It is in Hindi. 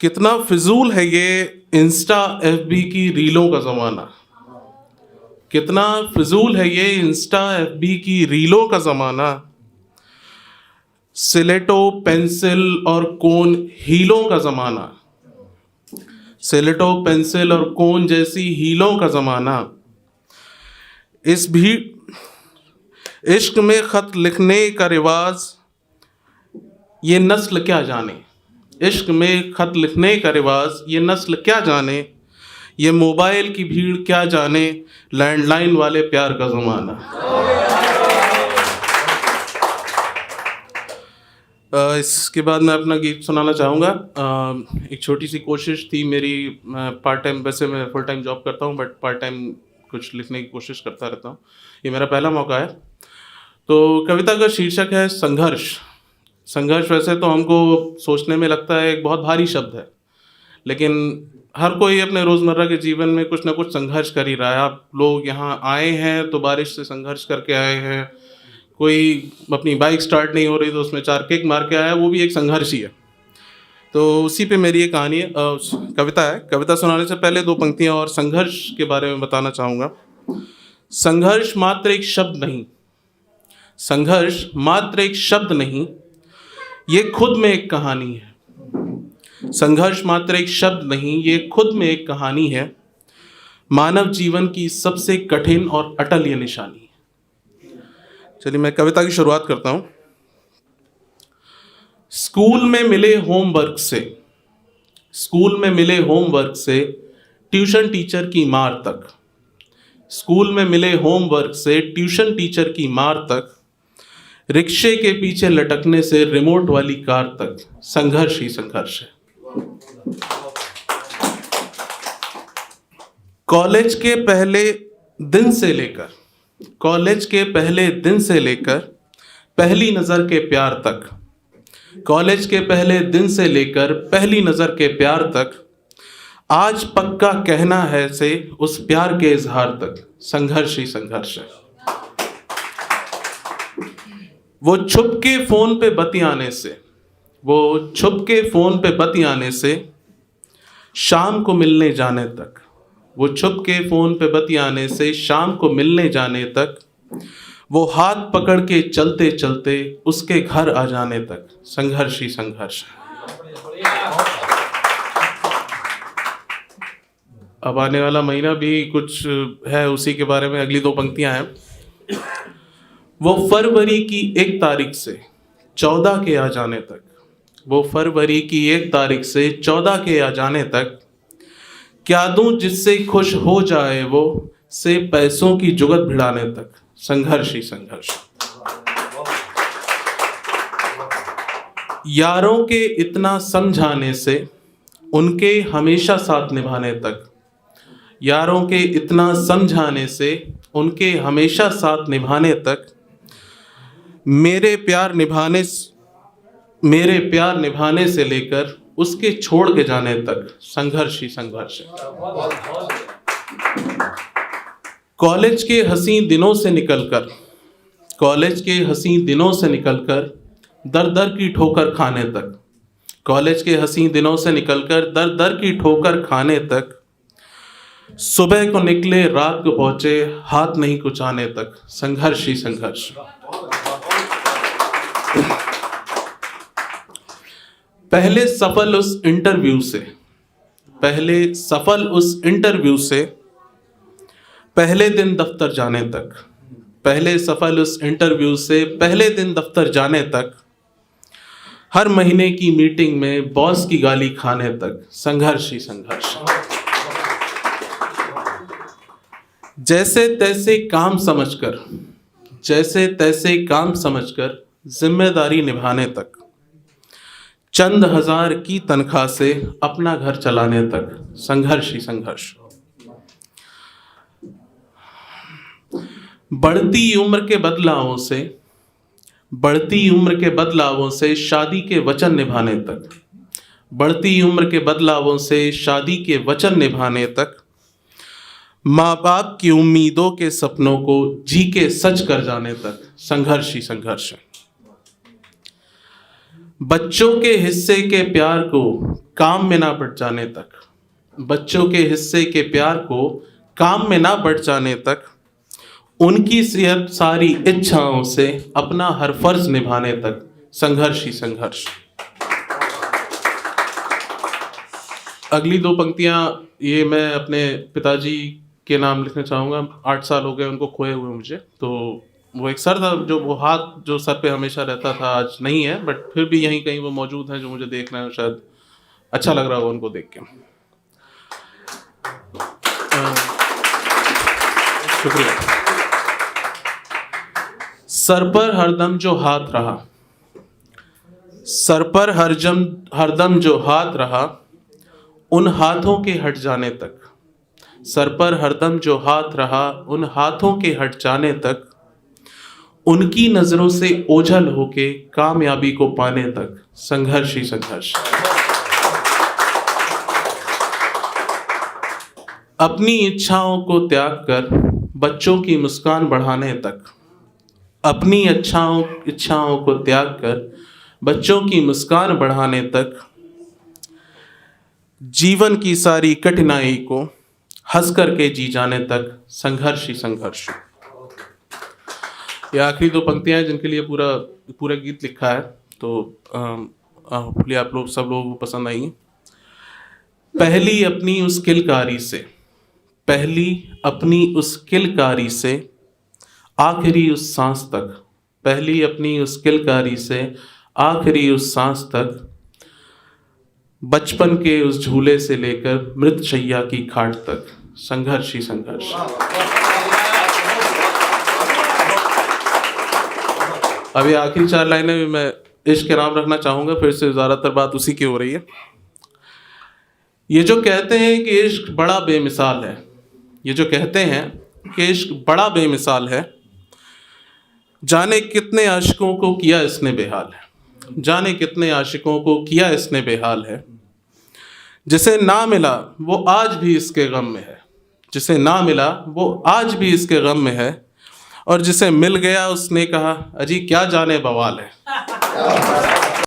कितना फिजूल है ये इंस्टा एफबी की रीलों का ज़माना। कितना फिजूल है ये इंस्टा एफबी की रीलों का ज़माना। सिलेटो पेंसिल और कोन हीलों का ज़माना। सिलेटो पेंसिल और कोन जैसी हीलों का ज़माना। इस भी इश्क में ख़त लिखने का रिवाज ये नस्ल क्या जाने। इश्क में ख़त लिखने का रिवाज ये नस्ल क्या जाने। ये मोबाइल की भीड़ क्या जाने, लैंडलाइन वाले प्यार का ज़माना। इसके बाद मैं अपना गीत सुनाना चाहूँगा। एक छोटी सी कोशिश थी मेरी, पार्ट टाइम, वैसे मैं फुल टाइम जॉब करता हूँ बट पार्ट टाइम कुछ लिखने की कोशिश करता रहता हूँ। ये मेरा पहला मौका है। तो कविता का शीर्षक है संघर्ष। संघर्ष वैसे तो हमको सोचने में लगता है एक बहुत भारी शब्द है, लेकिन हर कोई अपने रोज़मर्रा के जीवन में कुछ ना कुछ संघर्ष कर ही रहा है। आप लोग यहाँ आए हैं तो बारिश से संघर्ष करके आए हैं, कोई अपनी बाइक स्टार्ट नहीं हो रही तो उसमें 4 किक मार के आया, वो भी एक संघर्ष ही है। तो उसी पे मेरी एक कहानी है, कविता है। कविता सुनाने से पहले 2 पंक्तियाँ और संघर्ष के बारे में बताना चाहूँगा। संघर्ष मात्र एक शब्द नहीं, संघर्ष मात्र एक शब्द नहीं, ये खुद में एक कहानी है। संघर्ष मात्र एक शब्द नहीं, ये खुद में एक कहानी है। मानव जीवन की सबसे कठिन और अटल ये निशानी है। चलिए मैं कविता की शुरुआत करता हूं। स्कूल में मिले होमवर्क से, स्कूल में मिले होमवर्क से ट्यूशन टीचर की मार तक। स्कूल में मिले होमवर्क से ट्यूशन टीचर की मार तक, रिक्शे के पीछे लटकने से रिमोट वाली कार तक, संघर्ष ही संघर्ष है। कॉलेज के पहले दिन से लेकर, कॉलेज के पहले दिन से लेकर पहली नजर के प्यार तक, कॉलेज के पहले दिन से लेकर पहली नजर के प्यार तक, आज पक्का कहना है से उस प्यार के इजहार तक, संघर्ष ही संघर्ष है। वो छुप के फोन पे बतियाने से, वो छुप के फोन पे बतियाने से शाम को मिलने जाने तक, वो छुप के फोन पे बतियाने से शाम को मिलने जाने तक, वो हाथ पकड़ के चलते चलते उसके घर आ जाने तक, संघर्ष ही संघर्ष है। अब आने वाला महीना भी कुछ है, उसी के बारे में अगली 2 पंक्तियां हैं। वो फरवरी की 1 तारीख से 14 के आ जाने तक, वो फरवरी की 1 तारीख से 14 के आ जाने तक, क्या दूं जिससे खुश हो जाए वो, से पैसों की जुगत भिड़ाने तक, संघर्ष ही संघर्ष। यारों के इतना समझाने से उनके हमेशा साथ निभाने तक, यारों के इतना समझाने से उनके हमेशा साथ निभाने तक, मेरे प्यार निभाने से लेकर उसके छोड़ के जाने तक, संघर्ष ही संघर्ष है। कॉलेज के हसीं दिनों से निकलकर, कॉलेज के हसीं दिनों से निकलकर दर दर की ठोकर खाने तक, कॉलेज के हसीं दिनों से निकलकर दर दर की ठोकर खाने तक, सुबह को निकले रात को पहुंचे हाथ नहीं कुछ आने तक, संघर्ष ही संघर्ष। पहले सफल उस इंटरव्यू से, पहले सफल उस इंटरव्यू से पहले दिन दफ्तर जाने तक, पहले सफल उस इंटरव्यू से पहले दिन दफ्तर जाने तक, हर महीने की मीटिंग में बॉस की गाली खाने तक, संघर्ष ही संघर्ष। जैसे तैसे काम समझकर, जैसे तैसे काम समझकर जिम्मेदारी निभाने तक, चंद हजार की तनख्वाह से अपना घर चलाने तक, संघर्ष ही संघर्ष। बढ़ती उम्र के बदलावों से, बढ़ती उम्र के बदलावों से शादी के वचन निभाने तक, बढ़ती उम्र के बदलावों से शादी के वचन निभाने तक, माँ बाप की उम्मीदों के सपनों को जी के सच कर जाने तक, संघर्ष ही संघर्ष है। बच्चों के हिस्से के प्यार को काम में ना बढ़ जाने तक, बच्चों के हिस्से के प्यार को काम में ना बढ़ जाने तक, उनकी सारी इच्छाओं से अपना हर फर्ज निभाने तक संघर्ष ही संघर्ष। अगली दो पंक्तियां ये मैं अपने पिताजी के नाम लिखना चाहूँगा। 8 साल हो गए उनको खोए हुए मुझे। तो वो एक सर था, जो वो हाथ जो सर पे हमेशा रहता था, आज नहीं है, बट फिर भी यहीं कहीं वो मौजूद है, जो मुझे देखना है, शायद अच्छा लग रहा होगा उनको देख के। शुक्रिया। सर पर हरदम जो हाथ रहा, सर पर हरदम जो हाथ रहा, उन हाथों के हट जाने तक, सर पर हरदम जो हाथ रहा, उन हाथों के हट जाने तक, उनकी नजरों से ओझल होके कामयाबी को पाने तक संघर्ष ही संघर्ष। अपनी इच्छाओं को त्याग कर बच्चों की मुस्कान बढ़ाने तक, अपनी इच्छाओं को त्याग कर बच्चों की मुस्कान बढ़ाने तक, जीवन की सारी कठिनाई को हंस करके जी जाने तक संघर्ष ही संघर्ष। ये आखिरी दो पंक्तियां हैं जिनके लिए पूरा गीत लिखा है, तो होपफुली आप लोग सब लोगों को पसंद आएंगी। पहली अपनी उस किलकारी से आखिरी उस सांस तक, पहली अपनी उस किलकारी से आखिरी उस सांस तक, बचपन के उस झूले से लेकर मृतशैया की खाट तक संघर्ष ही संघर्ष। अब ये आखिरी 4 लाइनें भी मैं इश्क के नाम रखना चाहूँगा, फिर से ज़्यादातर बात उसी की हो रही है। ये जो कहते हैं कि इश्क बड़ा बेमिसाल है, ये जो कहते हैं कि इश्क बड़ा बेमिसाल है, जाने कितने आशिकों को किया इसने बेहाल है, जाने कितने आशिकों को किया इसने बेहाल है। जिसे ना मिला वो आज भी इसके गम में है, जिसे ना मिला वो आज भी इसके गम में है, और जिसे मिल गया उसने कहा अजी क्या जाने बवाल है।